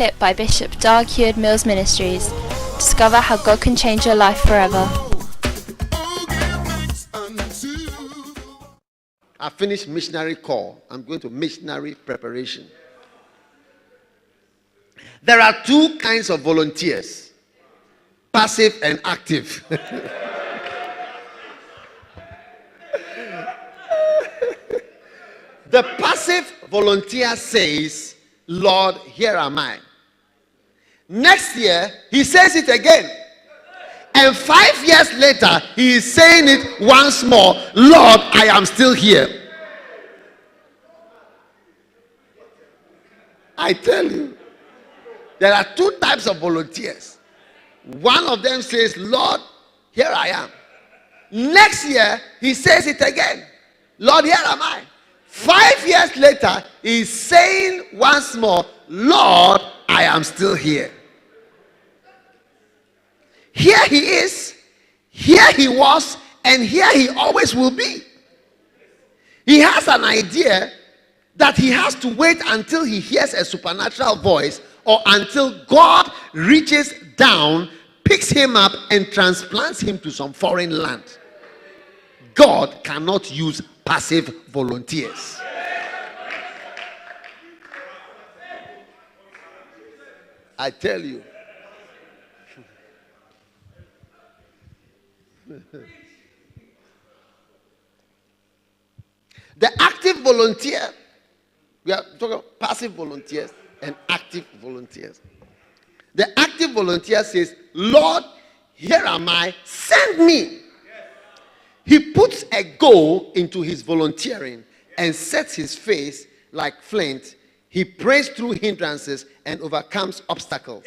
kit by Bishop Dag Heward-Mills Ministries. Discover how God can change your life forever. I finished missionary call. I'm going to missionary preparation. There are two kinds of volunteers, passive and active. The passive volunteer says, Lord, here am I. Next year, he says it again. And 5 years later, he is saying it once more, Lord, I am still here. I tell you, there are two types of volunteers. One of them says, Lord, here I am. Next year, he says it again. Lord, here am I. 5 years later, he's saying once more, Lord, I am still here. Here he is, here he was, and here he always will be. He has an idea that he has to wait until he hears a supernatural voice or until God reaches down, picks him up, and transplants him to some foreign land. God cannot use passive volunteers. I tell you. The active volunteer, we are talking about passive volunteers and active volunteers. The active volunteer says, Lord, here am I, send me. He puts a goal into his volunteering and sets his face like flint. He prays through hindrances and overcomes obstacles.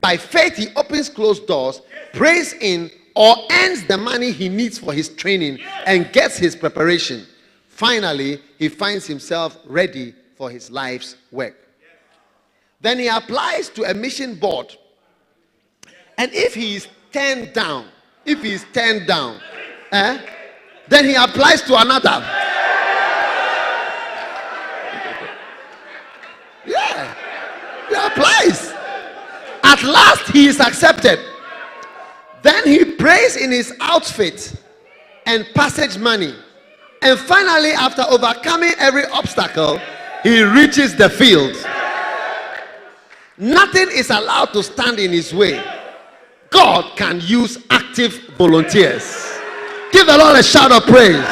By faith, he opens closed doors, prays in or earns the money he needs for his training and gets his preparation. Finally, he finds himself ready for his life's work. Then he applies to a mission board. And if he is turned down, then he applies to another. Yeah, he applies. At last, he is accepted. Then he prays in his outfit and passage money. And finally, after overcoming every obstacle, he reaches the field. Nothing is allowed to stand in his way. God can use active volunteers. Give the Lord a shout of praise.